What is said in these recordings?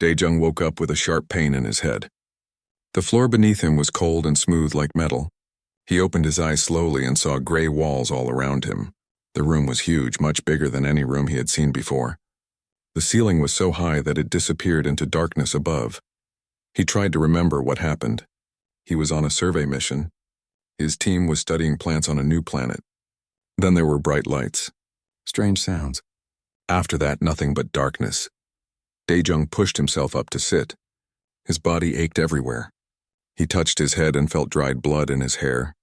Dae-jung woke up with a sharp pain in his head. The floor beneath him was cold and smooth like metal. He opened his eyes slowly and saw gray walls all around him. The room was huge, much bigger than any room he had seen before. The ceiling was so high that it disappeared into darkness above. He tried to remember what happened. He was on a survey mission. His team was studying plants on a new planet. Then there were bright lights. Strange sounds. After that, nothing but darkness. Dae-jung pushed himself up to sit. His body ached everywhere. He touched his head and felt dried blood in his hair.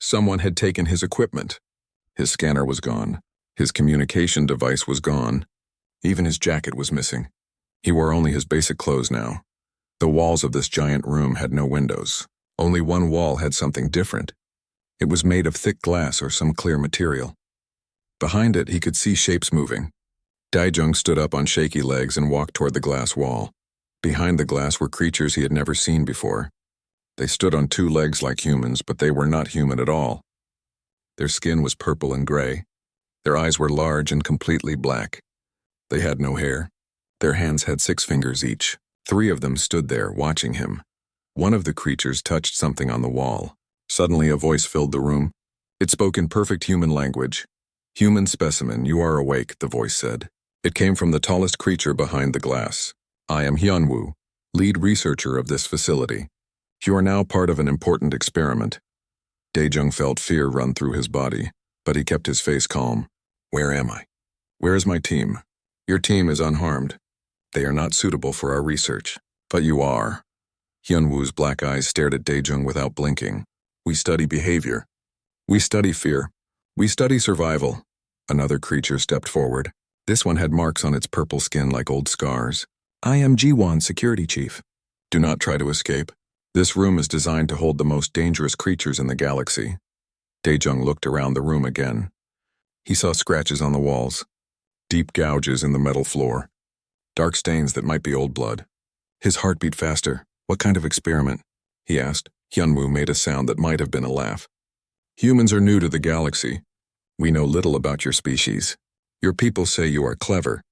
Someone had taken his equipment. His scanner was gone. His communication device was gone. Even his jacket was missing. He wore only his basic clothes now. The walls of this giant room had no windows. Only one wall had something different. It was made of thick glass or some clear material. Behind it, he could see shapes moving. Dae-jung stood up on shaky legs and walked toward the glass wall. Behind the glass were creatures he had never seen before. They stood on two legs like humans, but they were not human at all. Their skin was purple and gray. Their eyes were large and completely black. They had no hair. Their hands had 6 fingers each. 3 of them stood there, watching him. One of the creatures touched something on the wall. Suddenly, a voice filled the room. It spoke in perfect human language. "Human specimen, you are awake," the voice said. It came from the tallest creature behind the glass. "I am Hyunwoo, lead researcher of this facility. You are now part of an important experiment." Dae-jung felt fear run through his body, but he kept his face calm. "Where am I? Where is my team? Your team is unharmed. They are not suitable for our research. But you are." Hyunwoo's black eyes stared at Dae-jung without blinking. "We study behavior. We study fear. We study survival." Another creature stepped forward. This one had marks on its purple skin like old scars. "I am Ji-won, security chief. Do not try to escape. This room is designed to hold the most dangerous creatures in the galaxy." Dae-jung looked around the room again. He saw scratches on the walls, deep gouges in the metal floor, dark stains that might be old blood. His heart beat faster. "What kind of experiment?" he asked. Hyunwoo made a sound that might have been a laugh. "Humans are new to the galaxy. We know little about your species. Your people say you are clever.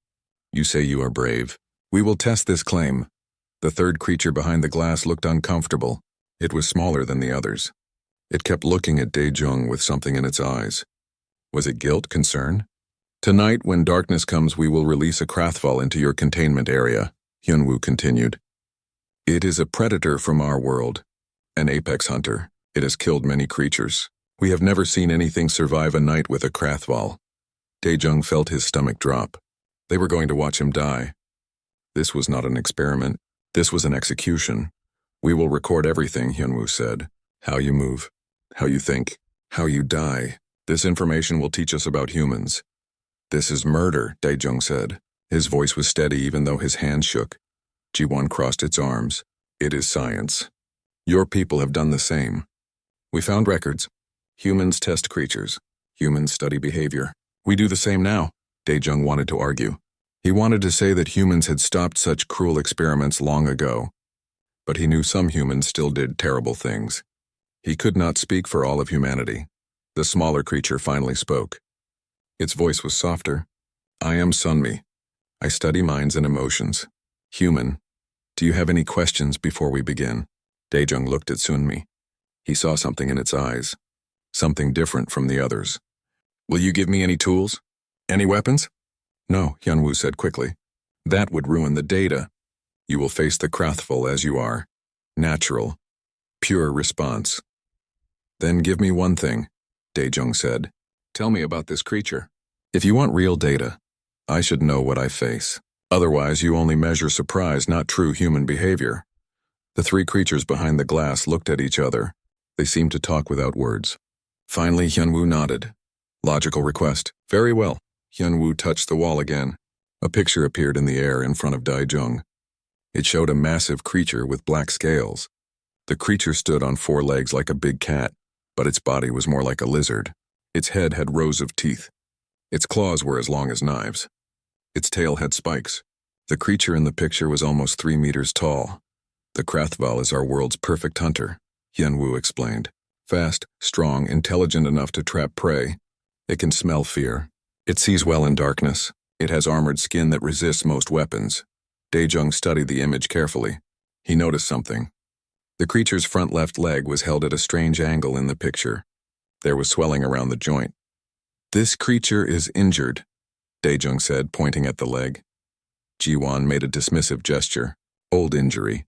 You say you are brave. We will test this claim." The third creature behind the glass looked uncomfortable. It was smaller than the others. It kept looking at Dae-jung with something in its eyes. Was it guilt, concern? "Tonight, when darkness comes, we will release a Krathval into your containment area," Hyunwoo continued. "It is a predator from our world, an apex hunter. It has killed many creatures. We have never seen anything survive a night with a Krathval." Dae-jung felt his stomach drop. They were going to watch him die. This was not an experiment. This was an execution. "We will record everything," Hyunwoo said. "How you move, how you think, how you die. This information will teach us about humans." "This is murder," Dae-jung said. His voice was steady even though his hands shook. Ji-won crossed its arms. "It is science. Your people have done the same. We found records. Humans test creatures. Humans study behavior. We do the same now," Dae-jung wanted to argue. He wanted to say that humans had stopped such cruel experiments long ago. But he knew some humans still did terrible things. He could not speak for all of humanity. The smaller creature finally spoke. Its voice was softer. "I am Sunmi. I study minds and emotions. Human, do you have any questions before we begin?" Dae-jung looked at Sunmi. He saw something in its eyes. Something different from the others. "Will you give me any tools? Any weapons?" "No," Hyunwoo said quickly. "That would ruin the data. You will face the Krathval as you are. Natural. Pure response." "Then give me one thing," Dae-jung said. "Tell me about this creature. If you want real data, I should know what I face. Otherwise, you only measure surprise, not true human behavior." The 3 creatures behind the glass looked at each other. They seemed to talk without words. Finally, Hyunwoo nodded. "Logical request. Very well." Hyunwoo touched the wall again. A picture appeared in the air in front of Dae-jung. It showed a massive creature with black scales. The creature stood on 4 legs like a big cat, but its body was more like a lizard. Its head had rows of teeth. Its claws were as long as knives. Its tail had spikes. The creature in the picture was almost 3 meters tall. "The Krathval is our world's perfect hunter," Hyunwoo explained. "Fast, strong, intelligent enough to trap prey. It can smell fear. It sees well in darkness. It has armored skin that resists most weapons. Daejung studied the image carefully. He noticed something. The creature's front left leg was held at a strange angle in the picture. There was swelling around the joint. "This creature is injured," Daejung said, pointing at the leg. Jiwon made a dismissive gesture. "Old injury.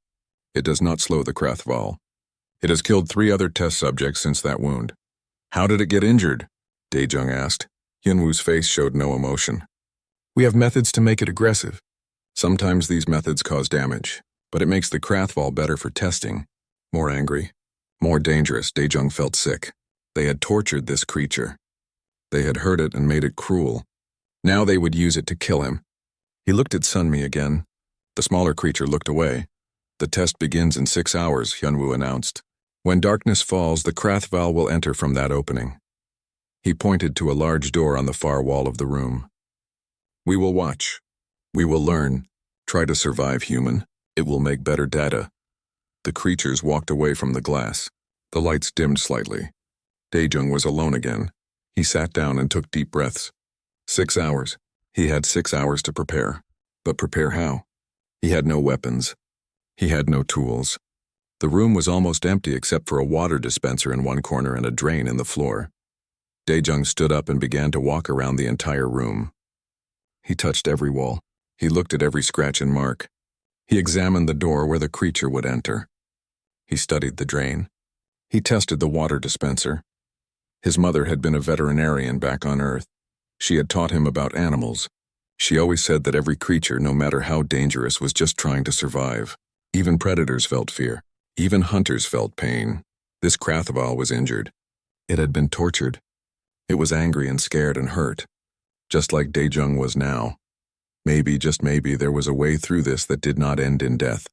It does not slow the Krathval. It has killed 3 other test subjects since that wound." "How did it get injured?" Daejung asked. Hyunwoo's face showed no emotion. "We have methods to make it aggressive. Sometimes these methods cause damage, but it makes the Krathval better for testing. More angry, more dangerous." Daejung felt sick. They had tortured this creature. They had hurt it and made it cruel. Now they would use it to kill him. He looked at Sunmi again. The smaller creature looked away. "The test begins in 6 hours, Hyunwoo announced. When darkness falls, the Krathval will enter from that opening." He pointed to a large door on the far wall of the room. "We will watch. We will learn. Try to survive, human. It will make better data." The creatures walked away from the glass. The lights dimmed slightly. Daejung was alone again. He sat down and took deep breaths. 6 hours. He had 6 hours to prepare. But prepare how? He had no weapons. He had no tools. The room was almost empty except for a water dispenser in one corner and a drain in the floor. Daejung stood up and began to walk around the entire room. He touched every wall. He looked at every scratch and mark. He examined the door where the creature would enter. He studied the drain. He tested the water dispenser. His mother had been a veterinarian back on Earth. She had taught him about animals. She always said that every creature, no matter how dangerous, was just trying to survive. Even predators felt fear. Even hunters felt pain. This Krathval was injured. It had been tortured. It was angry and scared and hurt, just like Daejung was now. Maybe, just maybe, there was a way through this that did not end in death.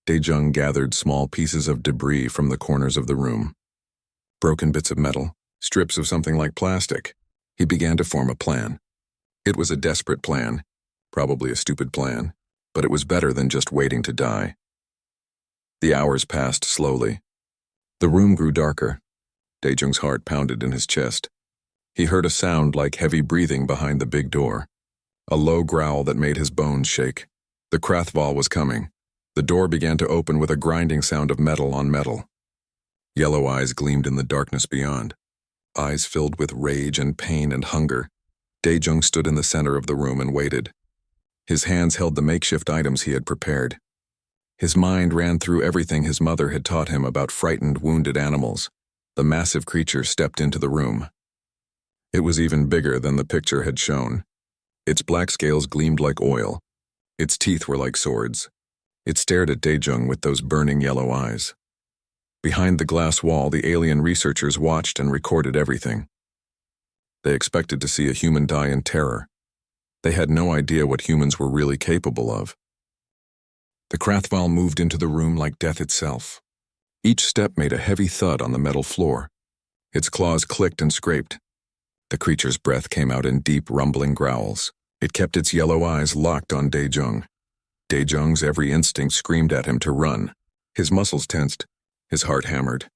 Daejung gathered small pieces of debris from the corners of the room. Broken bits of metal, strips of something like plastic. He began to form a plan. It was a desperate plan, probably a stupid plan, but it was better than just waiting to die. The hours passed slowly. The room grew darker. Daejung's heart pounded in his chest. He heard a sound like heavy breathing behind the big door. A low growl that made his bones shake. The Krathval was coming. The door began to open with a grinding sound of metal on metal. Yellow eyes gleamed in the darkness beyond. Eyes filled with rage and pain and hunger. Daejung stood in the center of the room and waited. His hands held the makeshift items he had prepared. His mind ran through everything his mother had taught him about frightened, wounded animals. The massive creature stepped into the room. It was even bigger than the picture had shown. Its black scales gleamed like oil. Its teeth were like swords. It stared at Daejung with those burning yellow eyes. Behind the glass wall, the alien researchers watched and recorded everything. They expected to see a human die in terror. They had no idea what humans were really capable of. The Krathval moved into the room like death itself. Each step made a heavy thud on the metal floor. Its claws clicked and scraped. The creature's breath came out in deep, rumbling growls. It kept its yellow eyes locked on Daejung. Daejung's every instinct screamed at him to run. His muscles tensed. His heart hammered.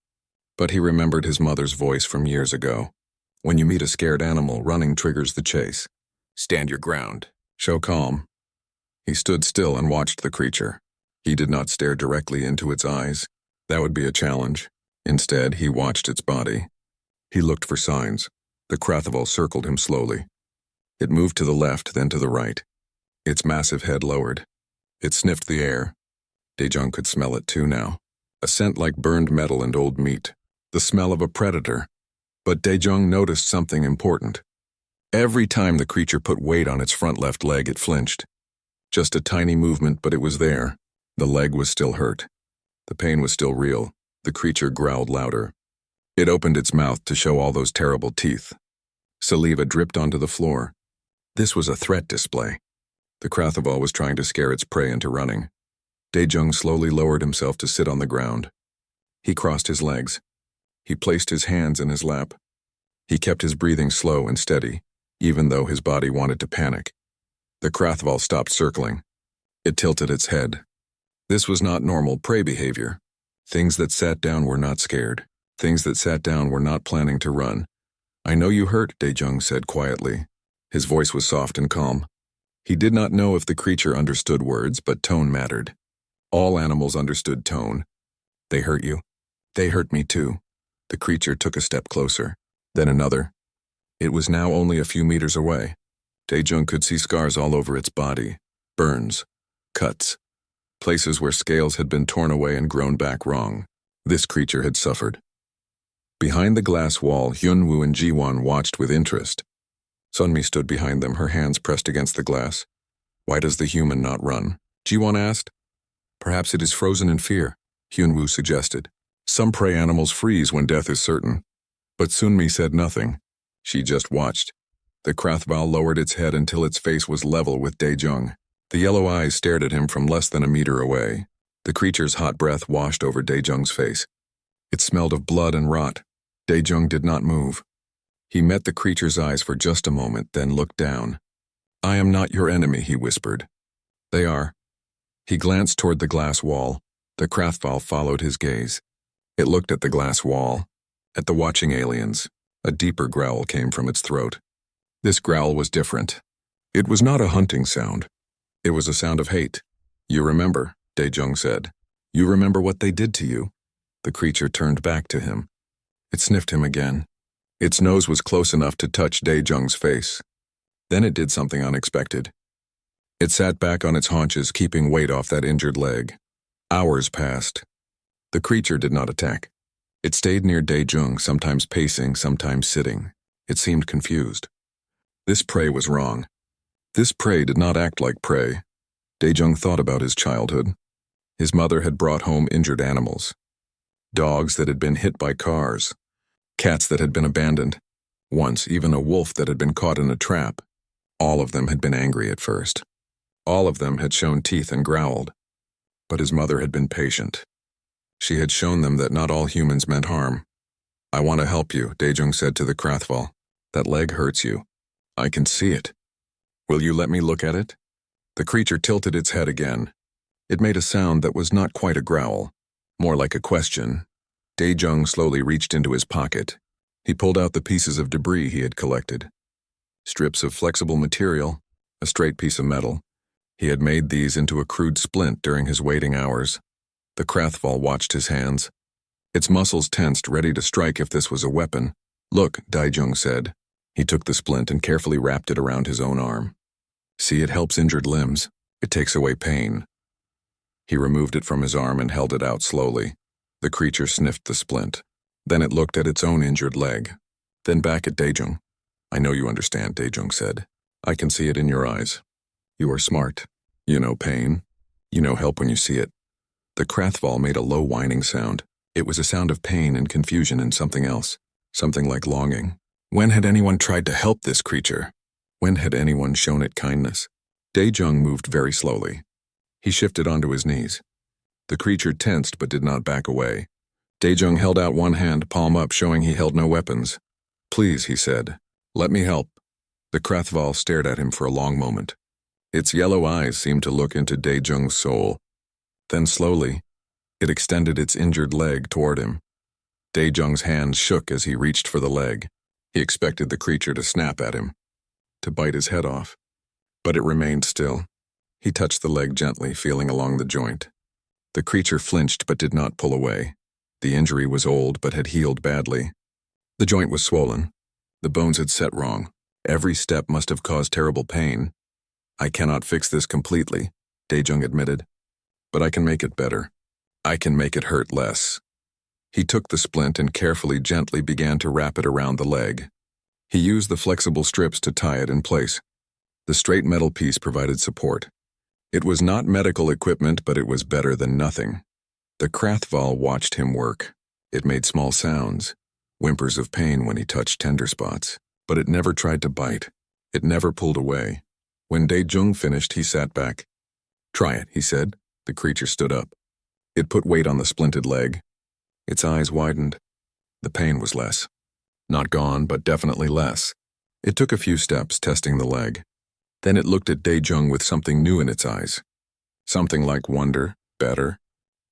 But he remembered his mother's voice from years ago. When you meet a scared animal, running triggers the chase. Stand your ground. Show calm. He stood still and watched the creature. He did not stare directly into its eyes. That would be a challenge. Instead, he watched its body. He looked for signs. The Krathval circled him slowly. It moved to the left, then to the right. Its massive head lowered. It sniffed the air. Daejung could smell it too now. A scent like burned metal and old meat. The smell of a predator. But Daejung noticed something important. Every time the creature put weight on its front left leg, it flinched. Just a tiny movement, but it was there. The leg was still hurt. The pain was still real. The creature growled louder. It opened its mouth to show all those terrible teeth. Saliva dripped onto the floor. This was a threat display. The Krathval was trying to scare its prey into running. Daejung slowly lowered himself to sit on the ground. He crossed his legs. He placed his hands in his lap. He kept his breathing slow and steady, even though his body wanted to panic. The Krathval stopped circling. It tilted its head. This was not normal prey behavior. Things that sat down were not scared. Things that sat down were not planning to run. I know you hurt, Daejung said quietly. His voice was soft and calm. He did not know if the creature understood words, but tone mattered. All animals understood tone. They hurt you. They hurt me too. The creature took a step closer, then another. It was now only a few meters away. Daejung could see scars all over its body, burns, cuts, places where scales had been torn away and grown back wrong. This creature had suffered. Behind the glass wall, Hyunwoo and Jiwon watched with interest. Sunmi stood behind them, her hands pressed against the glass. Why does the human not run? Jiwon asked. Perhaps it is frozen in fear, Hyunwoo suggested. Some prey animals freeze when death is certain. But Sunmi said nothing. She just watched. The Krathval lowered its head until its face was level with Daejung. The yellow eyes stared at him from less than a meter away. The creature's hot breath washed over Daejung's face. It smelled of blood and rot. Daejung did not move. He met the creature's eyes for just a moment, then looked down. I am not your enemy, he whispered. They are. He glanced toward the glass wall. The Krathval followed his gaze. It looked at the glass wall, at the watching aliens. A deeper growl came from its throat. This growl was different. It was not a hunting sound. It was a sound of hate. You remember, Daejung said. You remember what they did to you? The creature turned back to him. It sniffed him again. Its nose was close enough to touch Daejung's face. Then it did something unexpected. It sat back on its haunches, keeping weight off that injured leg. Hours passed. The creature did not attack. It stayed near Daejung, sometimes pacing, sometimes sitting. It seemed confused. This prey was wrong. This prey did not act like prey. Daejung thought about his childhood. His mother had brought home injured animals. Dogs that had been hit by cars. Cats that had been abandoned. Once, even a wolf that had been caught in a trap. All of them had been angry at first. All of them had shown teeth and growled. But his mother had been patient. She had shown them that not all humans meant harm. I want to help you, Daejung said to the Krathval. That leg hurts you. I can see it. Will you let me look at it? The creature tilted its head again. It made a sound that was not quite a growl, more like a question. Daejung slowly reached into his pocket. He pulled out the pieces of debris he had collected. Strips of flexible material, a straight piece of metal. He had made these into a crude splint during his waiting hours. The Krathval watched his hands. Its muscles tensed, ready to strike if this was a weapon. Look, Daejung said. He took the splint and carefully wrapped it around his own arm. See, it helps injured limbs. It takes away pain. He removed it from his arm and held it out slowly. The creature sniffed the splint. Then it looked at its own injured leg. Then back at Daejung. I know you understand, Daejung said. I can see it in your eyes. You are smart. You know pain. You know help when you see it. The Krathval made a low whining sound. It was a sound of pain and confusion and something else. Something like longing. When had anyone tried to help this creature? When had anyone shown it kindness? Daejung moved very slowly. He shifted onto his knees. The creature tensed but did not back away. Daejung held out one hand, palm up, showing he held no weapons. Please, he said. Let me help. The Krathval stared at him for a long moment. Its yellow eyes seemed to look into Daejung's soul. Then slowly, it extended its injured leg toward him. Daejung's hands shook as he reached for the leg. He expected the creature to snap at him, to bite his head off. But it remained still. He touched the leg gently, feeling along the joint. The creature flinched but did not pull away. The injury was old but had healed badly. The joint was swollen. The bones had set wrong. Every step must have caused terrible pain. I cannot fix this completely, Daejung admitted. But I can make it better. I can make it hurt less. He took the splint and carefully, gently began to wrap it around the leg. He used the flexible strips to tie it in place. The straight metal piece provided support. It was not medical equipment, but it was better than nothing. The Krathval watched him work. It made small sounds, whimpers of pain when he touched tender spots, but it never tried to bite. It never pulled away. When Daejung finished, he sat back. Try it, he said. The creature stood up. It put weight on the splinted leg. Its eyes widened. The pain was less. Not gone, but definitely less. It took a few steps, testing the leg. Then it looked at Daejung with something new in its eyes. Something like wonder, better,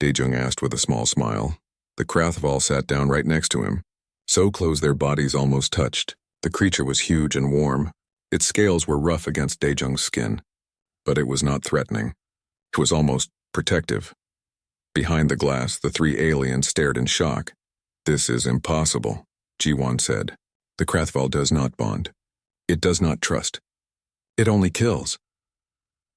Daejung asked with a small smile. The Krathval sat down right next to him. So close their bodies almost touched. The creature was huge and warm. Its scales were rough against Daejung's skin. but it was not threatening. It was almost protective. Behind the glass, the three aliens stared in shock. "This is impossible," Ji-won said. "The Krathval does not bond. It does not trust. It only kills."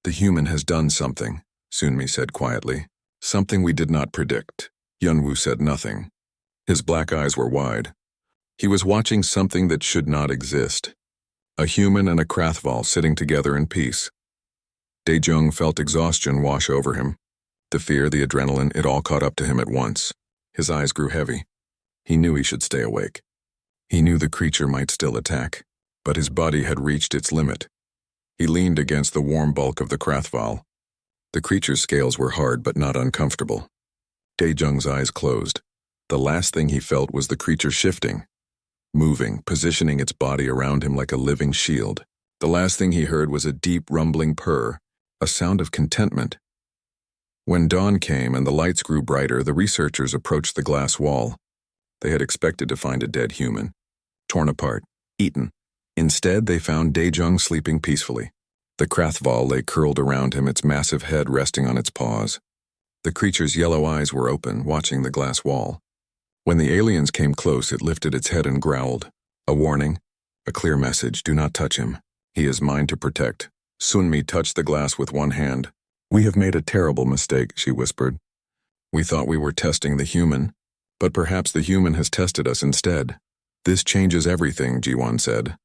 "The human has done something," Sunmi said quietly. "Something we did not predict." Hyunwoo said nothing. His black eyes were wide. He was watching something that should not exist. A human and a Krathval sitting together in peace. Dae-jung felt exhaustion wash over him. The fear, the adrenaline, it all caught up to him at once. His eyes grew heavy. He knew he should stay awake. He knew the creature might still attack, but his body had reached its limit. He leaned against the warm bulk of the Krathval. The creature's scales were hard but not uncomfortable. Dae-jung's eyes closed. The last thing he felt was the creature shifting, moving, positioning its body around him like a living shield. The last thing he heard was a deep rumbling purr, a sound of contentment. When dawn came and the lights grew brighter, the researchers approached the glass wall. They had expected to find a dead human, torn apart, eaten. Instead, they found Dae-jung sleeping peacefully. The Krathval lay curled around him, its massive head resting on its paws. The creature's yellow eyes were open, watching the glass wall. When the aliens came close, it lifted its head and growled. A warning, a clear message: do not touch him. He is mine to protect. Sunmi touched the glass with one hand. "We have made a terrible mistake," she whispered. "We thought we were testing the human, but perhaps the human has tested us instead." "This changes everything," Ji-won said.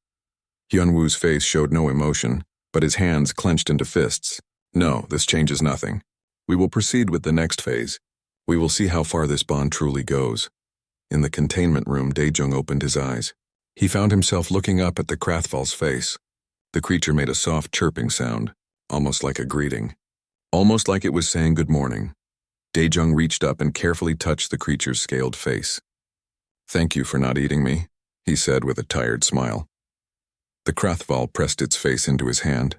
Hyunwoo's face showed no emotion, but his hands clenched into fists. "No, this changes nothing. We will proceed with the next phase. We will see how far this bond truly goes." In the containment room, Dae-jung opened his eyes. He found himself looking up at the Krathval's face. The creature made a soft chirping sound, almost like a greeting. Almost like it was saying good morning. Dae-jung reached up and carefully touched the creature's scaled face. "Thank you for not eating me," he said with a tired smile. The Krathval pressed its face into his hand.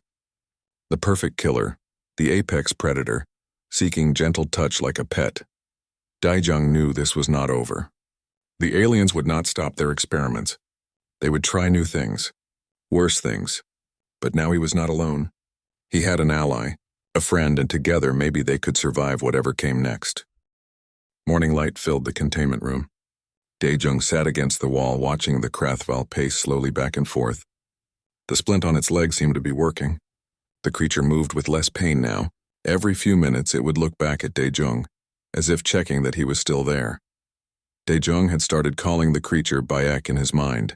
The perfect killer, the apex predator, seeking gentle touch like a pet. Dae-jung knew this was not over. The aliens would not stop their experiments. They would try new things, worse things. But now he was not alone. He had an ally, a friend, and together maybe they could survive whatever came next. Morning light filled the containment room. Dae-jung sat against the wall, watching the Krathval pace slowly back and forth. The splint on its leg seemed to be working. The creature moved with less pain now. Every few minutes it would look back at Dae-jung, as if checking that he was still there. Dae-jung had started calling the creature Bayek in his mind.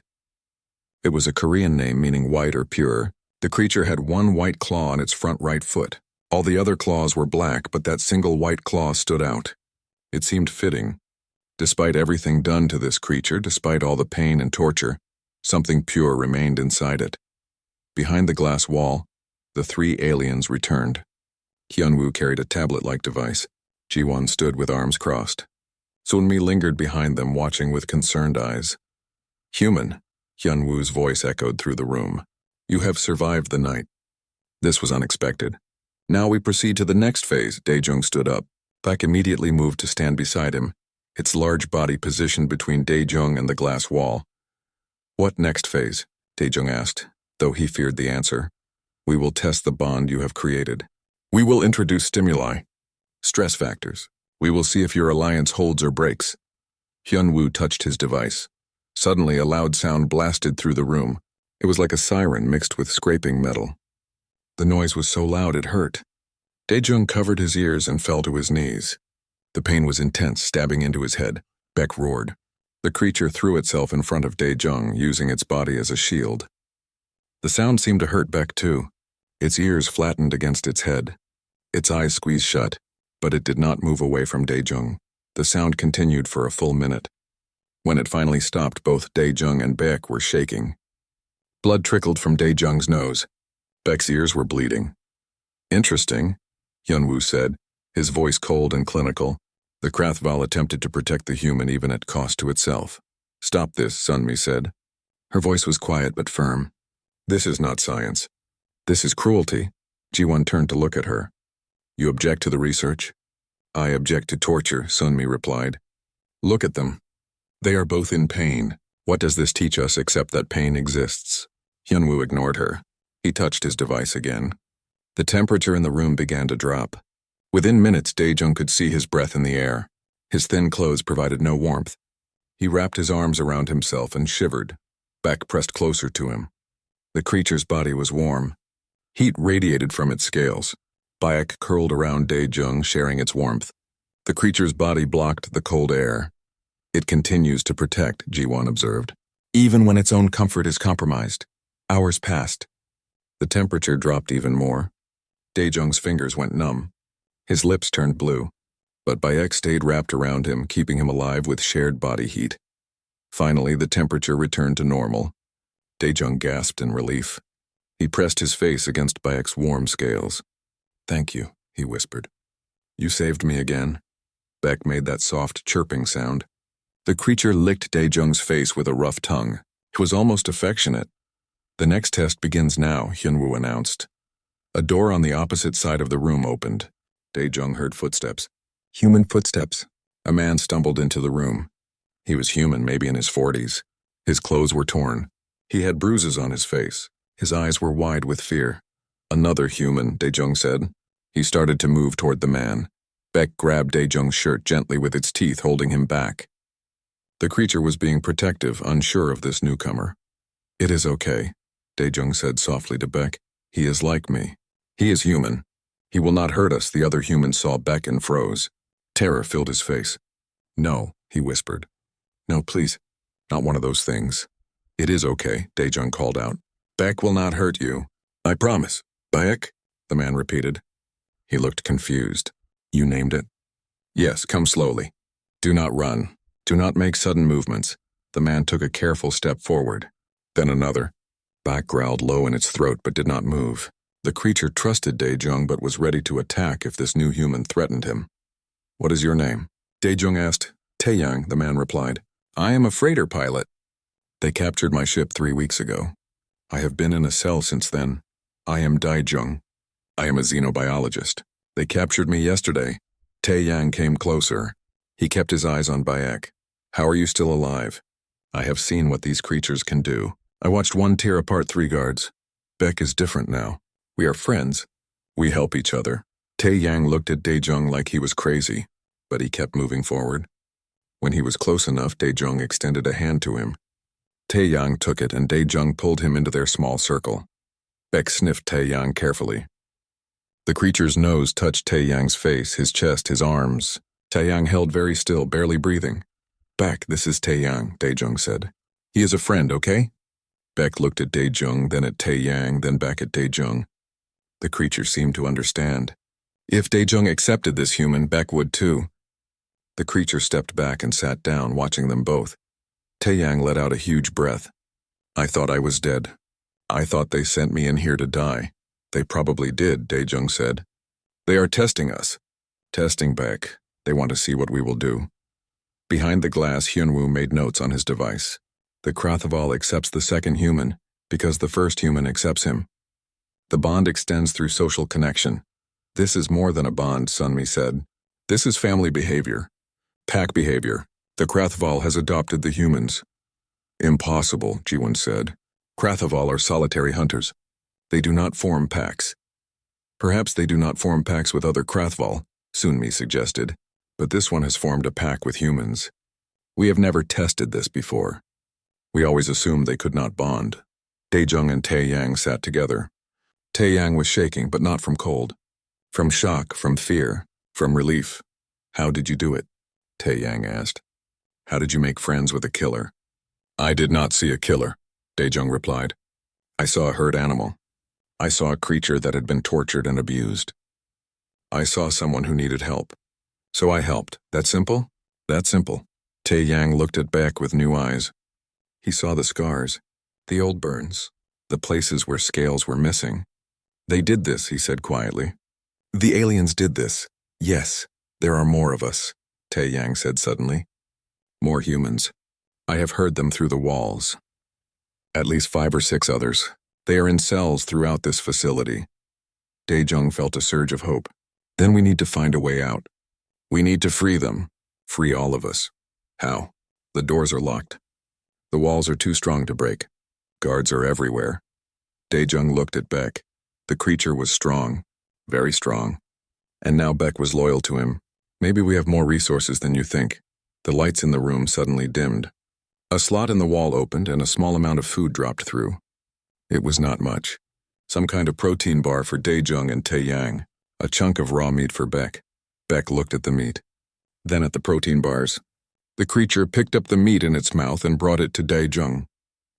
It was a Korean name meaning white or pure. The creature had one white claw on its front right foot. All the other claws were black, but that single white claw stood out. It seemed fitting. Despite everything done to this creature, despite all the pain and torture, something pure remained inside it. Behind the glass wall, the three aliens returned. Hyunwoo carried a tablet-like device. Ji-won stood with arms crossed. Sunmi lingered behind them, watching with concerned eyes. "Human," Hyunwoo's voice echoed through the room. "You have survived the night." This was unexpected. "Now we proceed to the next phase." Dae-jung stood up. Baek immediately moved to stand beside him, its large body positioned between Dae-jung and the glass wall. "What next phase?" Dae-jung asked, though he feared the answer. "We will test the bond you have created. We will introduce stimuli, stress factors. We will see if your alliance holds or breaks." Hyunwoo touched his device. Suddenly, a loud sound blasted through the room. It was like a siren mixed with scraping metal. The noise was so loud it hurt. Dae-jung covered his ears and fell to his knees. The pain was intense, stabbing into his head. Baek roared. The creature threw itself in front of Dae-jung, using its body as a shield. The sound seemed to hurt Baek too. Its ears flattened against its head. Its eyes squeezed shut, but it did not move away from Dae-jung. The sound continued for a full minute. When it finally stopped, both Dae-jung and Baek were shaking. Blood trickled from Dae-jung's nose. Baek's ears were bleeding. "Interesting," Hyunwoo said, his voice cold and clinical. The Krathval attempted to protect the human even at cost to itself. "Stop this," Sunmi said. Her voice was quiet but firm. "This is not science. This is cruelty." Ji-won turned to look at her. "You object to the research?" "I object to torture," Sunmi replied. "Look at them. They are both in pain. What does this teach us except that pain exists?" Hyunwoo ignored her. He touched his device again. The temperature in the room began to drop. Within minutes, Dae-jung could see his breath in the air. His thin clothes provided no warmth. He wrapped his arms around himself and shivered. Beck pressed closer to him. The creature's body was warm. Heat radiated from its scales. Bayek curled around Dae-jung, sharing its warmth. The creature's body blocked the cold air. It continues to protect, Ji-won observed, even when its own comfort is compromised. Hours passed. The temperature dropped even more. Dae-jung's fingers went numb. His lips turned blue. But Bayek stayed wrapped around him, keeping him alive with shared body heat. Finally, the temperature returned to normal. Dae-jung gasped in relief. He pressed his face against Bayek's warm scales. "Thank you," he whispered. "You saved me again." Beck made that soft chirping sound. The creature licked Dae-jung's face with a rough tongue. It was almost affectionate. "The next test begins now," Hyunwoo announced. A door on the opposite side of the room opened. Dae-jung heard footsteps. Human footsteps. A man stumbled into the room. He was human, maybe in his 40s. His clothes were torn. He had bruises on his face. His eyes were wide with fear. "Another human," Dae-jung said. He started to move toward the man. Beck grabbed Dae-jung's shirt gently with its teeth, holding him back. The creature was being protective, unsure of this newcomer. "It is okay," Dae-jung said softly to Beck. "He is like me. He is human. He will not hurt us." The other human saw Beck and froze. Terror filled his face. "No," he whispered. "No, please. Not one of those things." "It is okay," Dae-jung called out. "Beck will not hurt you. I promise." "Beck?" the man repeated. He looked confused. "You named it?" "Yes, come slowly. Do not run. Do not make sudden movements." The man took a careful step forward. Then another. Beck growled low in its throat but did not move. The creature trusted Dae-jung but was ready to attack if this new human threatened him. "What is your name?" Dae-jung asked. "Taeyang," the man replied. "I am a freighter pilot. They captured my ship 3 weeks ago. I have been in a cell since then. I am Dae-jung. I am a xenobiologist. They captured me yesterday." Taeyang came closer. He kept his eyes on Bayek. "How are you still alive?" "I have seen what these creatures can do. I watched one tear apart 3 guards. Beck is different now. We are friends. We help each other." Taeyang looked at Dae-jung like he was crazy, but he kept moving forward. When he was close enough, Dae-jung extended a hand to him. Taeyang took it and Dae-jung pulled him into their small circle. Beck sniffed Taeyang carefully. The creature's nose touched Taeyang's face, his chest, his arms. Taeyang held very still, barely breathing. "Beck, this is Taeyang," Dae-jung said. "He is a friend, okay?" Beck looked at Dae-jung, then at Taeyang, then back at Dae-jung. The creature seemed to understand. If Dae-jung accepted this human, Beck would too. The creature stepped back and sat down, watching them both. Taeyang let out a huge breath. "I thought I was dead. I thought they sent me in here to die." "They probably did," Dae-jung said. "They are testing us." "Testing Beck. They want to see what we will do." Behind the glass, Hyunwoo made notes on his device. The Krathaval accepts the second human because the first human accepts him. The bond extends through social connection. "This is more than a bond," Sunmi said. "This is family behavior. Pack behavior. The Krathaval has adopted the humans." "Impossible," Ji-won said. "Krathaval are solitary hunters. They do not form packs." "Perhaps they do not form packs with other Krathaval," Sunmi suggested, "but this one has formed a pack with humans. We have never tested this before. We always assumed they could not bond." Dae-jung and Taeyang sat together. Taeyang was shaking, but not from cold. From shock, from fear, from relief. "How did you do it?" Taeyang asked. "How did you make friends with a killer?" "I did not see a killer," Dae-jung replied. "I saw a hurt animal. I saw a creature that had been tortured and abused. I saw someone who needed help. So I helped. That simple? That simple." Taeyang looked at Beck with new eyes. He saw the scars, the old burns, the places where scales were missing. "They did this," he said quietly. "The aliens did this. Yes, there are more of us," Taeyang said suddenly. "More humans. I have heard them through the walls. At least 5 or 6 others. They are in cells throughout this facility." Dae-jung felt a surge of hope. "Then we need to find a way out. We need to free them. Free all of us." "How?" "The doors are locked. The walls are too strong to break. Guards are everywhere." Dae-jung looked at Beck. The creature was strong, very strong. And now Beck was loyal to him. Maybe we have more resources than you think. The lights in the room suddenly dimmed. A slot in the wall opened and a small amount of food dropped through. It was not much. Some kind of protein bar for Daejung and Taeyang, a chunk of raw meat for Beck. Beck looked at the meat, then at the protein bars. The creature picked up the meat in its mouth and brought it to Daejung.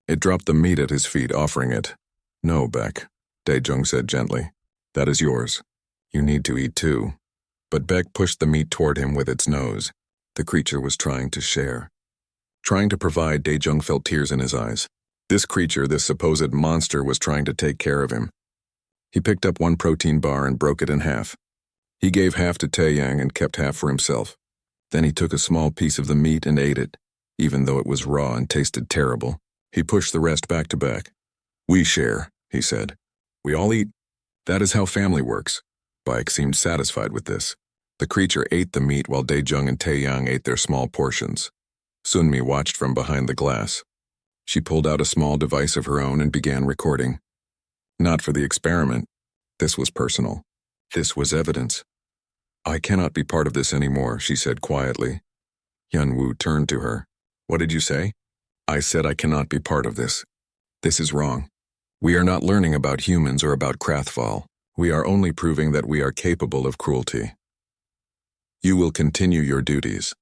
It dropped the meat at his feet, offering it. "No, Beck," Daejung said gently. "That is yours. You need to eat too." But Beck pushed the meat toward him with its nose. The creature was trying to share. Trying to provide, Daejung felt tears in his eyes. This creature, this supposed monster, was trying to take care of him. He picked up one protein bar and broke it in half. He gave half to Taeyang and kept half for himself. Then he took a small piece of the meat and ate it, even though it was raw and tasted terrible. He pushed the rest back to Beck. "We share," he said. "We all eat. That is how family works." Beck seemed satisfied with this. The creature ate the meat while Daejung and Taeyang ate their small portions. Sunmi watched from behind the glass. She pulled out a small device of her own and began recording. Not for the experiment. This was personal. This was evidence. "I cannot be part of this anymore," she said quietly. Hyunwoo turned to her. "What did you say?" "I said I cannot be part of this. This is wrong. We are not learning about humans or about Krathval. We are only proving that we are capable of cruelty." "You will continue your duties,"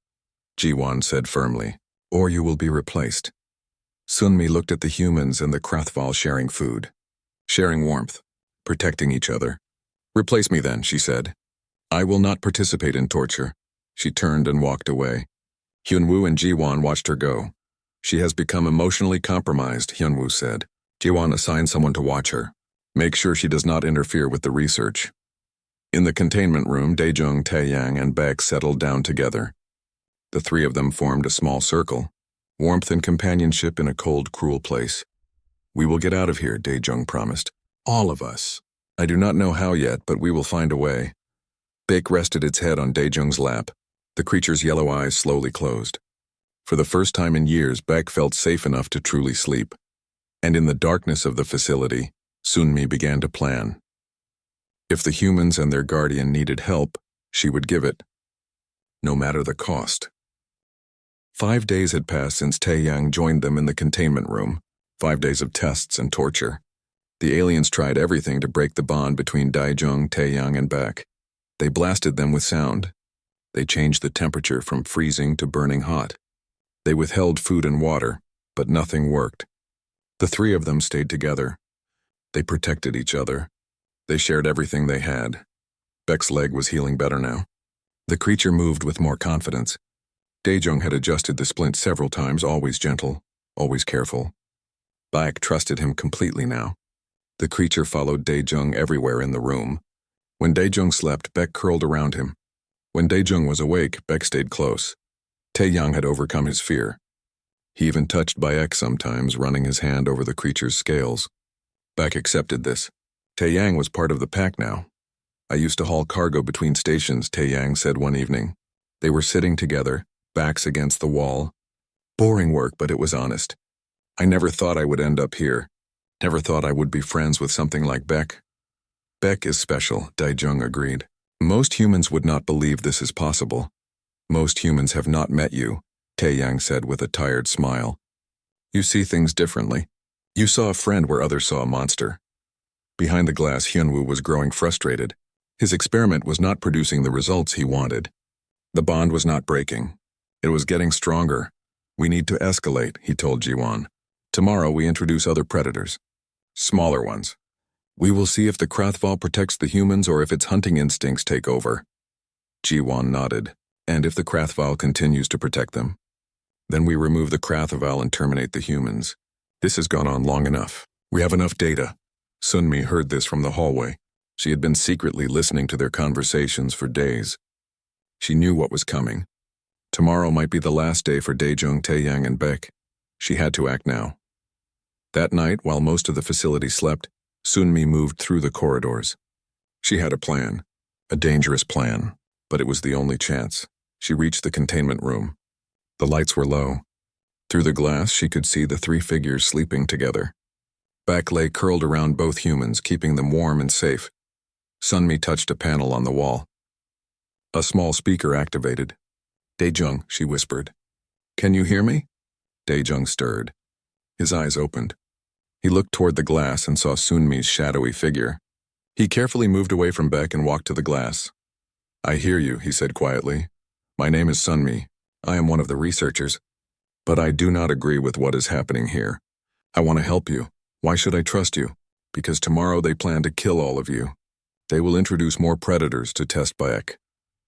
Jiwon said firmly, "or you will be replaced." Sunmi looked at the humans and the Krathval sharing food, sharing warmth, protecting each other. "Replace me then," she said. "I will not participate in torture." She turned and walked away. Hyunwoo and Jiwon watched her go. "She has become emotionally compromised," Hyunwoo said. Jiwon assigned someone to watch her. Make sure she does not interfere with the research. In the containment room, Daejung, Taeyang, and Beck settled down together. The three of them formed a small circle, warmth and companionship in a cold, cruel place. "We will get out of here," Daejung promised. "All of us. I do not know how yet, but we will find a way." Beck rested its head on Daejung's lap. The creature's yellow eyes slowly closed. For the first time in years, Beck felt safe enough to truly sleep. And in the darkness of the facility, Sunmi began to plan. If the humans and their guardian needed help, she would give it, no matter the cost. 5 days had passed since Taeyang joined them in the containment room, 5 days of tests and torture. The aliens tried everything to break the bond between Daejung, Taeyang, and Beck. They blasted them with sound. They changed the temperature from freezing to burning hot. They withheld food and water, but nothing worked. The three of them stayed together. They protected each other. They shared everything they had. Beck's leg was healing better now. The creature moved with more confidence. Daejung had adjusted the splint several times, always gentle, always careful. Beck trusted him completely now. The creature followed Daejung everywhere in the room. When Daejung slept, Beck curled around him. When Daejung was awake, Beck stayed close. Taeyang had overcome his fear. He even touched Beck sometimes, running his hand over the creature's scales. Beck accepted this. Taeyang was part of the pack now. "I used to haul cargo between stations," Taeyang said one evening. They were sitting together, backs against the wall. "Boring work, but it was honest. I never thought I would end up here. Never thought I would be friends with something like Beck." "Beck is special," Daejung agreed. "Most humans would not believe this is possible. Most humans have not met you," Taeyang said with a tired smile. "You see things differently. You saw a friend where others saw a monster." Behind the glass, Hyunwoo was growing frustrated. His experiment was not producing the results he wanted. The bond was not breaking. It was getting stronger. "We need to escalate," he told Jiwon. "Tomorrow we introduce other predators. Smaller ones. We will see if the Krathval protects the humans or if its hunting instincts take over." Jiwon nodded. "And if the Krathval continues to protect them? Then we remove the Krathval and terminate the humans. This has gone on long enough. We have enough data." Sunmi heard this from the hallway. She had been secretly listening to their conversations for days. She knew what was coming. Tomorrow might be the last day for Daejung, Taeyang, and Beck. She had to act now. That night, while most of the facility slept, Sunmi moved through the corridors. She had a plan, a dangerous plan, but it was the only chance. She reached the containment room. The lights were low. Through the glass, she could see the three figures sleeping together. Back lay curled around both humans, keeping them warm and safe. Sunmi touched a panel on the wall. A small speaker activated. "Daejung," she whispered. "Can you hear me?" Daejung stirred. His eyes opened. He looked toward the glass and saw Sunmi's shadowy figure. He carefully moved away from Beck and walked to the glass. "I hear you," he said quietly. "My name is Sunmi. I am one of the researchers. But I do not agree with what is happening here. I want to help you. Why should I trust you? Because tomorrow they plan to kill all of you. They will introduce more predators to test Bayek.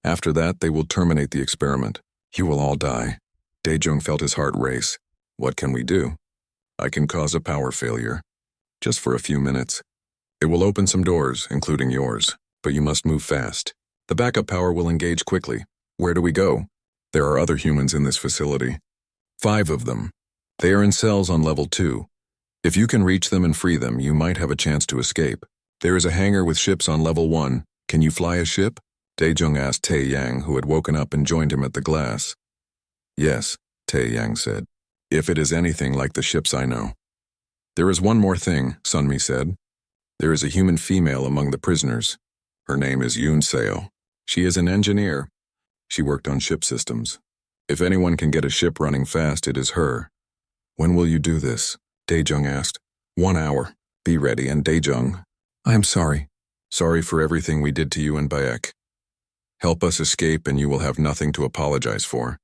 After that, they will terminate the experiment. You will all die." Daejung felt his heart race. "What can we do?" "I can cause a power failure. Just for a few minutes. It will open some doors, including yours. But you must move fast. The backup power will engage quickly. Where do we go?" "There are other humans in this facility. 5 of them. They are in cells on level 2. If you can reach them and free them, you might have a chance to escape. There is a hangar with ships on level 1. Can you fly a ship?" Daejung asked Tae Yang, who had woken up and joined him at the glass. "Yes," Tae Yang said. "If it is anything like the ships I know." "There is one more thing," Sunmi said. "There is a human female among the prisoners. Her name is Yoon Seo. She is an engineer. She worked on ship systems. If anyone can get a ship running fast, it is her." "When will you do this?" Daejung asked. 1 hour. Be ready." And Daejung, "I am sorry. Sorry for everything we did to you and Bayek. Help us escape and you will have nothing to apologize for."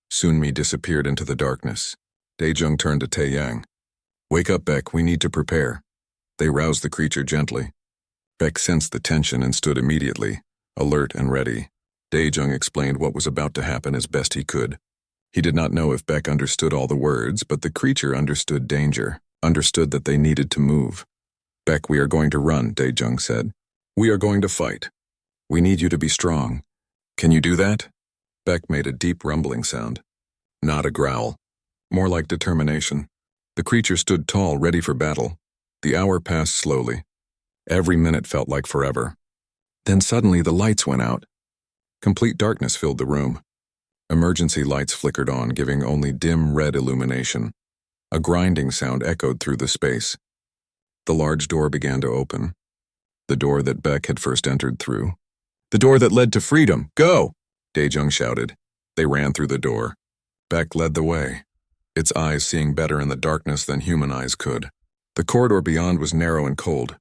Sunmi disappeared into the darkness. Daejung turned to Tae Yang. "Wake up, Beck, we need to prepare." They roused the creature gently. Beck sensed the tension and stood immediately, alert and ready. Daejung explained what was about to happen as best he could. He did not know if Beck understood all the words, but the creature understood danger, understood that they needed to move. "Beck, we are going to run," Daejung said. "We are going to fight. We need you to be strong. Can you do that?" Beck made a deep rumbling sound. Not a growl. More like determination. The creature stood tall, ready for battle. The hour passed slowly. Every minute felt like forever. Then suddenly the lights went out. Complete darkness filled the room. Emergency lights flickered on, giving only dim red illumination. A grinding sound echoed through the space. The large door began to open. The door that Beck had first entered through. "The door that led to freedom! Go!" Daejung shouted. They ran through the door. Beck led the way, its eyes seeing better in the darkness than human eyes could. The corridor beyond was narrow and cold.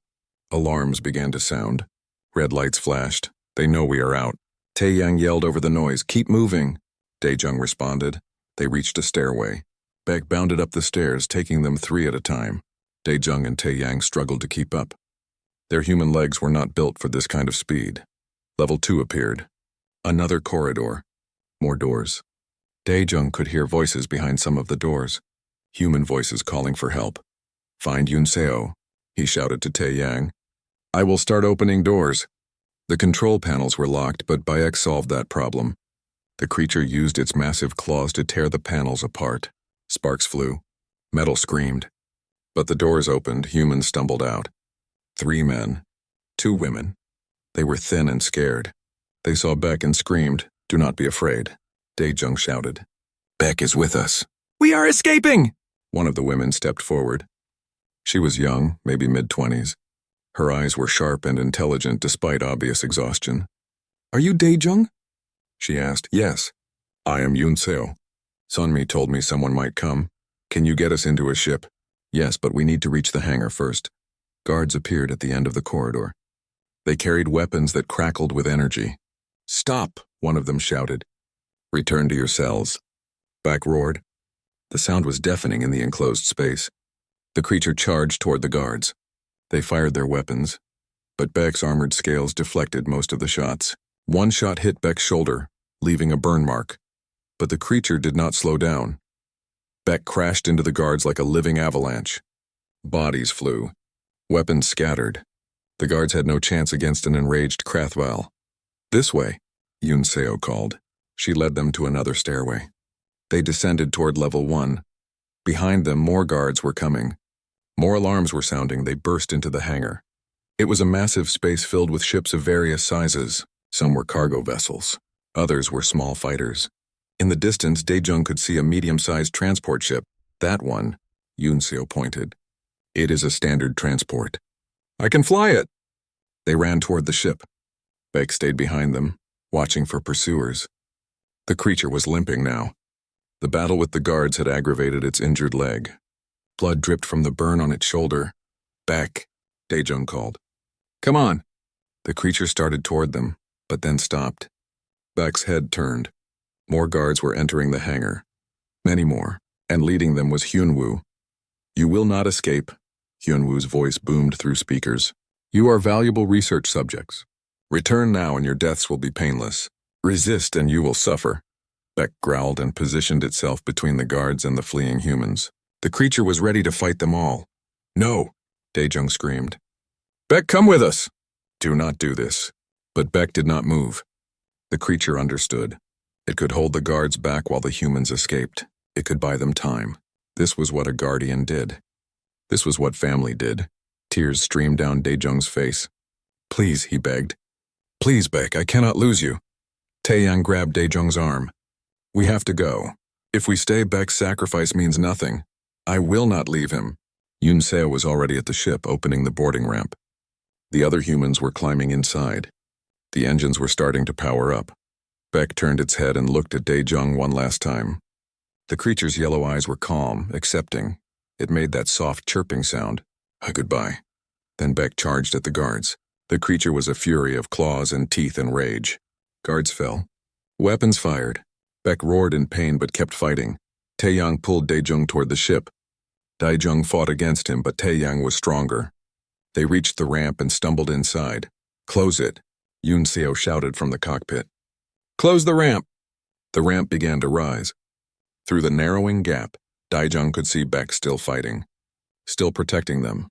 Alarms began to sound. Red lights flashed. "They know we are out." Tae Yang yelled over the noise, "Keep moving." Daejung responded. They reached a stairway. Beck bounded up the stairs, taking them 3 at a time. Daejung and Tae Yang struggled to keep up. Their human legs were not built for this kind of speed. Level 2 appeared. Another corridor. More doors. Daejung could hear voices behind some of the doors. Human voices calling for help. "Find Yoon Seo," he shouted to Tae Yang. "I will start opening doors." The control panels were locked, but Bayek solved that problem. The creature used its massive claws to tear the panels apart. Sparks flew. Metal screamed. But the doors opened, humans stumbled out. 3 men. 2 women. They were thin and scared. They saw Beck and screamed, "Do not be afraid." Daejung shouted. "Beck is with us." "We are escaping!" One of the women stepped forward. She was young, maybe mid-20s. Her eyes were sharp and intelligent despite obvious exhaustion. "Are you Daejung?" she asked. "Yes. I am Yoon Seo. Sunmi told me someone might come. Can you get us into a ship?" "Yes, but we need to reach the hangar first." Guards appeared at the end of the corridor. They carried weapons that crackled with energy. "Stop!" one of them shouted. "Return to your cells." Beck roared. The sound was deafening in the enclosed space. The creature charged toward the guards. They fired their weapons, but Beck's armored scales deflected most of the shots. One shot hit Beck's shoulder, leaving a burn mark. But the creature did not slow down. Beck crashed into the guards like a living avalanche. Bodies flew. Weapons scattered. The guards had no chance against an enraged Krathval. "This way," Yoon Seo called. She led them to another stairway. They descended toward level 1. Behind them, more guards were coming. More alarms were sounding. They burst into the hangar. It was a massive space filled with ships of various sizes. Some were cargo vessels. Others were small fighters. In the distance, Daejung could see a medium-sized transport ship. "That one," Yoon Seo pointed. It is a standard transport. I can fly it. They ran toward the ship. Beck stayed behind them, watching for pursuers. The creature was limping now. The battle with the guards had aggravated its injured leg. Blood dripped from the burn on its shoulder. Beck, Daejung called. Come on. The creature started toward them, but then stopped. Beck's head turned. More guards were entering the hangar. Many more, and leading them was Hyunwoo. You will not escape, Hyunwoo's voice boomed through speakers. You are valuable research subjects. Return now and your deaths will be painless. Resist and you will suffer. Beck growled and positioned itself between the guards and the fleeing humans. The creature was ready to fight them all. No, Daejung screamed. Beck, come with us. Do not do this. But Beck did not move. The creature understood. It could hold the guards back while the humans escaped. It could buy them time. This was what a guardian did. This was what family did. Tears streamed down Daejung's face. Please, he begged. Please, Beck, I cannot lose you. Taeyang grabbed Daejung's arm. We have to go. If we stay, Beck's sacrifice means nothing. I will not leave him. Yoon Seo was already at the ship, opening the boarding ramp. The other humans were climbing inside. The engines were starting to power up. Beck turned its head and looked at Daejung one last time. The creature's yellow eyes were calm, accepting. It made that soft chirping sound. Goodbye. Then Beck charged at the guards. The creature was a fury of claws and teeth and rage. Guards fell. Weapons fired. Beck roared in pain but kept fighting. Taeyang pulled Daejung toward the ship. Daejung fought against him, but Taeyang was stronger. They reached the ramp and stumbled inside. Close it, Yoon Seo shouted from the cockpit. Close the ramp. The ramp began to rise. Through the narrowing gap, Daejung could see Beck still fighting, still protecting them.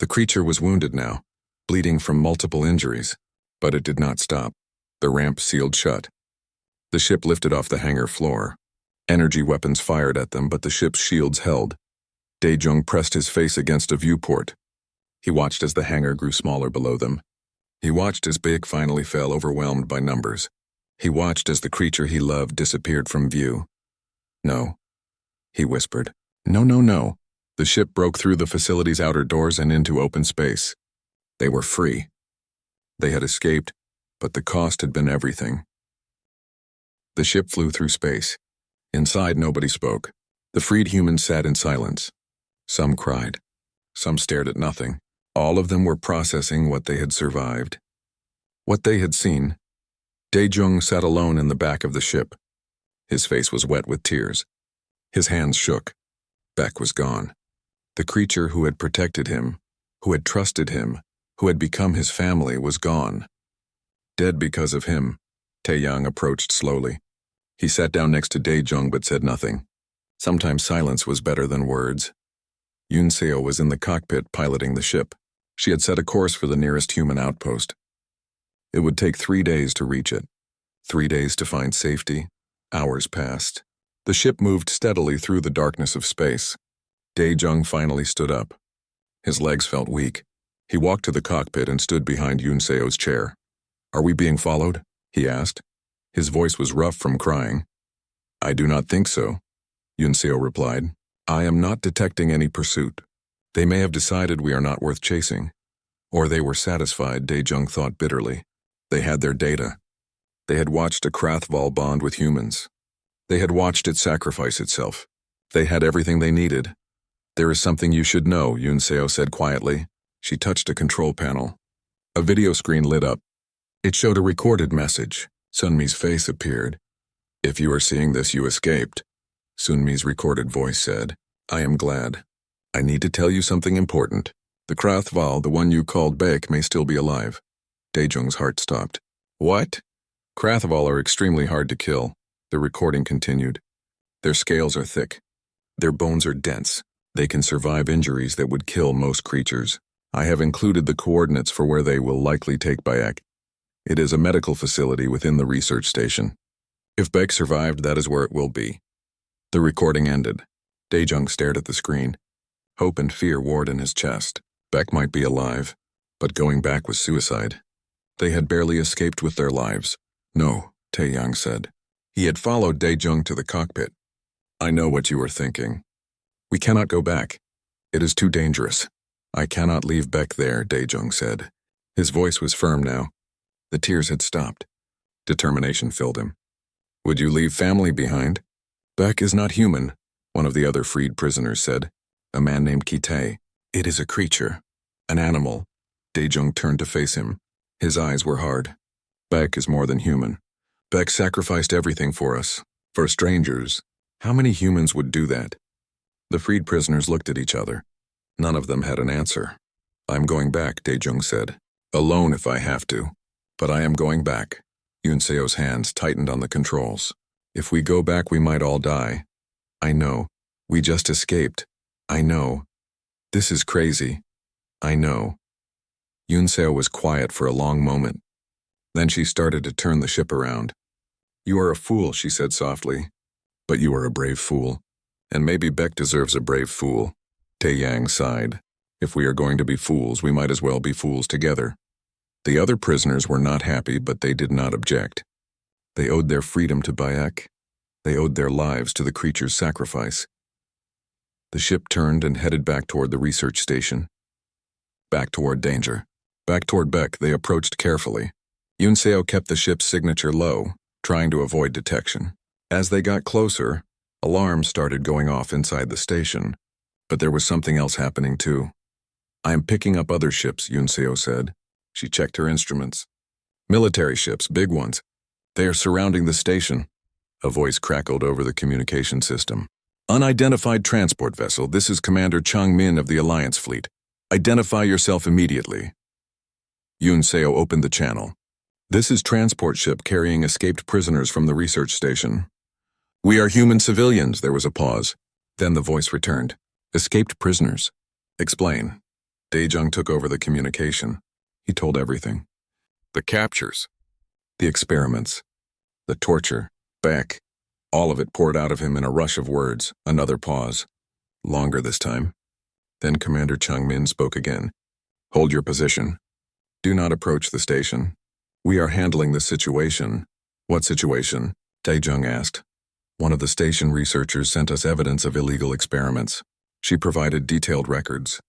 The creature was wounded now, bleeding from multiple injuries, but it did not stop. The ramp sealed shut. The ship lifted off the hangar floor. Energy weapons fired at them, but the ship's shields held. Daejung pressed his face against a viewport. He watched as the hangar grew smaller below them. He watched as Beck finally fell, overwhelmed by numbers. He watched as the creature he loved disappeared from view. No, he whispered. No, no, no. The ship broke through the facility's outer doors and into open space. They were free. They had escaped, but the cost had been everything. The ship flew through space. Inside, nobody spoke. The freed humans sat in silence. Some cried. Some stared at nothing. All of them were processing what they had survived. What they had seen. Daejung sat alone in the back of the ship. His face was wet with tears. His hands shook. Beck was gone. The creature who had protected him, who had trusted him, who had become his family, was gone. Dead because of him. Taeyang approached slowly. He sat down next to Daejung but said nothing. Sometimes silence was better than words. Yoon Seo was in the cockpit piloting the ship. She had set a course for the nearest human outpost. It would take 3 days to reach it. 3 days to find safety. Hours passed. The ship moved steadily through the darkness of space. Daejung finally stood up. His legs felt weak. He walked to the cockpit and stood behind Yoon Seo's chair. Are we being followed? He asked. His voice was rough from crying. I do not think so, Yoon Seo replied. I am not detecting any pursuit. They may have decided we are not worth chasing. Or they were satisfied, Daejung thought bitterly. They had their data. They had watched a Krathval bond with humans. They had watched it sacrifice itself. They had everything they needed. There is something you should know, Yoon Seo said quietly. She touched a control panel. A video screen lit up. It showed a recorded message. Sunmi's face appeared. If you are seeing this, you escaped. Sunmi's recorded voice said, I am glad. I need to tell you something important. The Krathval, the one you called Beck, may still be alive. Daejung's heart stopped. What? Krathval are extremely hard to kill, the recording continued. Their scales are thick. Their bones are dense. They can survive injuries that would kill most creatures. I have included the coordinates for where they will likely take Beck. It is a medical facility within the research station. If Beck survived, that is where it will be. The recording ended. Daejung stared at the screen. Hope and fear warred in his chest. Beck might be alive, but going back was suicide. They had barely escaped with their lives. No, Taeyang said. He had followed Daejung to the cockpit. I know what you are thinking. We cannot go back. It is too dangerous. I cannot leave Beck there, Daejung said. His voice was firm now. The tears had stopped. Determination filled him. Would you leave family behind? Beck is not human, one of the other freed prisoners said. A man named Kite. It is a creature. An animal. Daejung turned to face him. His eyes were hard. Beck is more than human. Beck sacrificed everything for us. For strangers. How many humans would do that? The freed prisoners looked at each other. None of them had an answer. I'm going back, Daejung said. Alone if I have to. But I am going back. Yunseo's hands tightened on the controls. If we go back, we might all die. I know. We just escaped. I know. This is crazy. I know. Yunseo was quiet for a long moment. Then she started to turn the ship around. You are a fool, she said softly. But you are a brave fool. And maybe Beck deserves a brave fool. Taeyang sighed. If we are going to be fools, we might as well be fools together. The other prisoners were not happy, but they did not object. They owed their freedom to Bayek. They owed their lives to the creature's sacrifice. The ship turned and headed back toward the research station. Back toward danger. Back toward Beck, they approached carefully. Yunseo kept the ship's signature low, trying to avoid detection. As they got closer, alarms started going off inside the station. But there was something else happening too. I am picking up other ships, Yunseo said. She checked her instruments. Military ships, big ones. They are surrounding the station. A voice crackled over the communication system. Unidentified transport vessel, this is Commander Chang Min of the Alliance Fleet. Identify yourself immediately. Yunseo opened the channel. This is transport ship carrying escaped prisoners from the research station. We are human civilians, there was a pause. Then the voice returned. Escaped prisoners. Explain. Daejung took over the communication. He told everything. The captures. The experiments. The torture. Beck. All of it poured out of him in a rush of words. Another pause. Longer this time. Then Commander Chang Min spoke again. Hold your position. Do not approach the station. We are handling the situation. What situation? Daejung asked. One of the station researchers sent us evidence of illegal experiments. She provided detailed records.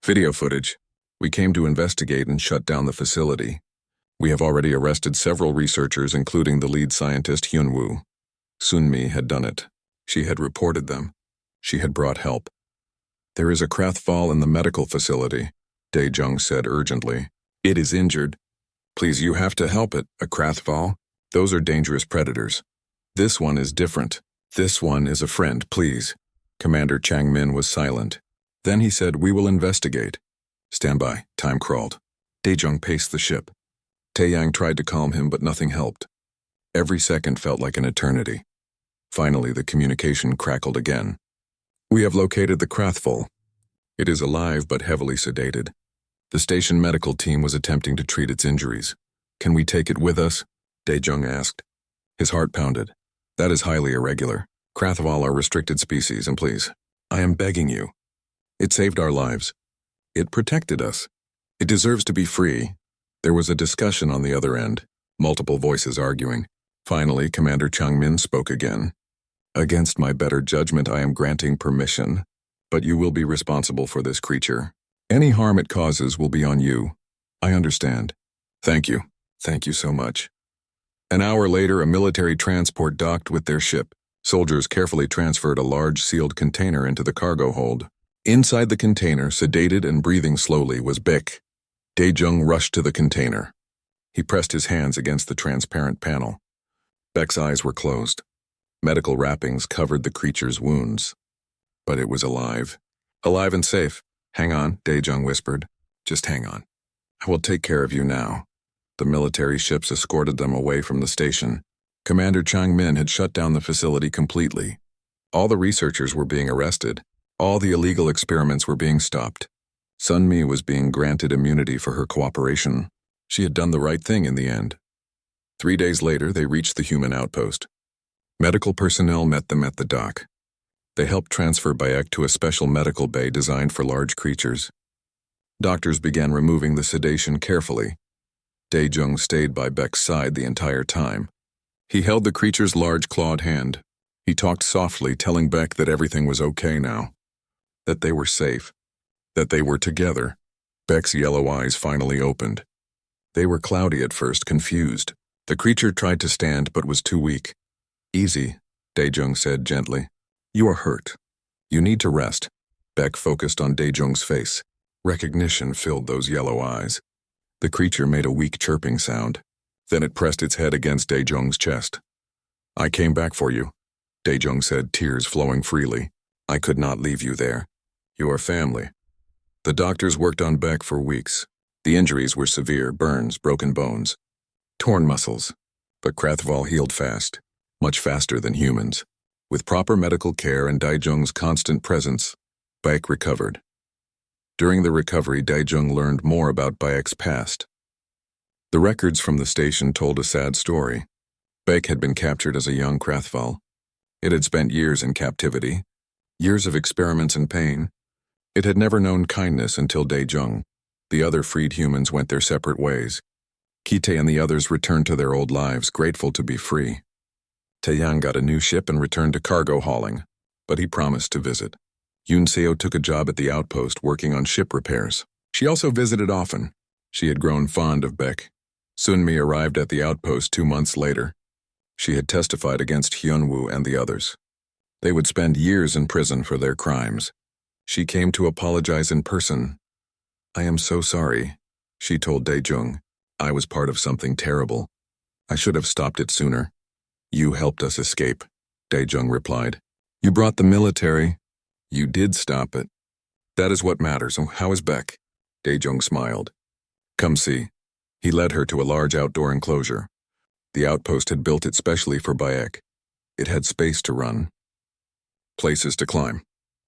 Video footage. We came to investigate and shut down the facility. We have already arrested several researchers, including the lead scientist Hyunwoo. Sunmi had done it. She had reported them. She had brought help. There is a Krathval in the medical facility, Daejung said urgently. It is injured. Please, you have to help it. A Krathval? Those are dangerous predators. This one is different. This one is a friend, please. Commander Chang Min was silent. Then he said, we will investigate. Stand by. Time crawled. Daejung paced the ship. Taeyang tried to calm him, but nothing helped. Every second felt like an eternity. Finally, the communication crackled again. We have located the Krathval. It is alive but heavily sedated. The station medical team was attempting to treat its injuries. Can we take it with us? Daejung asked. His heart pounded. That is highly irregular. Krathval are restricted species, and please, I am begging you. It saved our lives. It protected us. It deserves to be free. There was a discussion on the other end, multiple voices arguing. Finally, Commander Chang Min spoke again. Against my better judgment, I am granting permission, but you will be responsible for this creature. Any harm it causes will be on you. I understand. Thank you. Thank you so much. An hour later, a military transport docked with their ship. Soldiers carefully transferred a large sealed container into the cargo hold. Inside the container, sedated and breathing slowly, was Beck. Daejung rushed to the container. He pressed his hands against the transparent panel. Beck's eyes were closed. Medical wrappings covered the creature's wounds. But it was alive. Alive and safe. Hang on, Daejung whispered. Just hang on. I will take care of you now. The military ships escorted them away from the station. Commander Chang Min had shut down the facility completely. All the researchers were being arrested. All the illegal experiments were being stopped. Sunmi was being granted immunity for her cooperation. She had done the right thing in the end. 3 days later, they reached the human outpost. Medical personnel met them at the dock. They helped transfer Bayek to a special medical bay designed for large creatures. Doctors began removing the sedation carefully. Daejung stayed by Beck's side the entire time. He held the creature's large clawed hand. He talked softly, telling Beck that everything was okay now. That they were safe. That they were together. Beck's yellow eyes finally opened. They were cloudy at first, confused. The creature tried to stand but was too weak. Easy, Daejung said gently. You are hurt. You need to rest. Beck focused on Daejung's face. Recognition filled those yellow eyes. The creature made a weak chirping sound. Then it pressed its head against Daejung's chest. I came back for you, Daejung said, tears flowing freely. I could not leave you there. You are family. The doctors worked on Beck for weeks. The injuries were severe, burns, broken bones, torn muscles. But Krathval healed fast, much faster than humans. With proper medical care and Daejung's constant presence, Beck recovered. During the recovery, Daejung learned more about Beck's past. The records from the station told a sad story. Beck had been captured as a young Krathval. It had spent years in captivity, years of experiments and pain. It had never known kindness until Daejung. The other freed humans went their separate ways. Kite and the others returned to their old lives, grateful to be free. Taeyang got a new ship and returned to cargo hauling, but he promised to visit. Yunseo took a job at the outpost working on ship repairs. She also visited often. She had grown fond of Beck. Sunmi arrived at the outpost 2 months later. She had testified against Hyunwoo and the others. They would spend years in prison for their crimes. She came to apologize in person. I am so sorry, she told Daejung. I was part of something terrible. I should have stopped it sooner. You helped us escape, Daejung replied. You brought the military. You did stop it. That is what matters. How is Beck? Daejung smiled. Come see. He led her to a large outdoor enclosure. The outpost had built it specially for Beck. It had space to run, places to climb,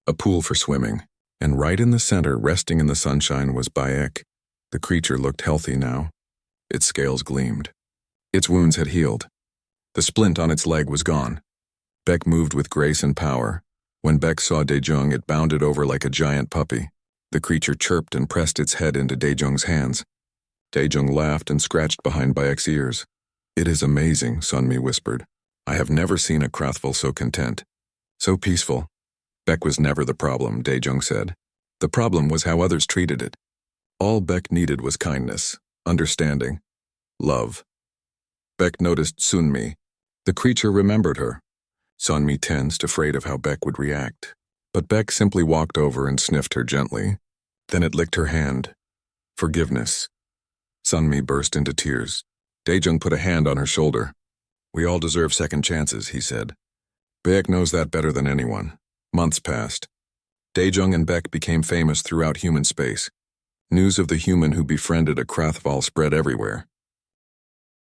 a pool for swimming, and right in the center, resting in the sunshine, was Beck. The creature looked healthy now. Its scales gleamed. Its wounds had healed. The splint on its leg was gone. Beck moved with grace and power. When Beck saw Daejung, it bounded over like a giant puppy. The creature chirped and pressed its head into Daejung's hands. Daejung laughed and scratched behind Beck's ears. It is amazing, Sunmi whispered. I have never seen a Krathval so content, so peaceful. Beck was never the problem, Daejung said. The problem was how others treated it. All Beck needed was kindness, understanding, love. Beck noticed Sunmi. The creature remembered her. Sunmi tensed, afraid of how Beck would react. But Beck simply walked over and sniffed her gently. Then it licked her hand. Forgiveness. Sunmi burst into tears. Daejung put a hand on her shoulder. We all deserve second chances, he said. Beck knows that better than anyone. Months passed. Daejung and Beck became famous throughout human space. News of the human who befriended a Krathval spread everywhere.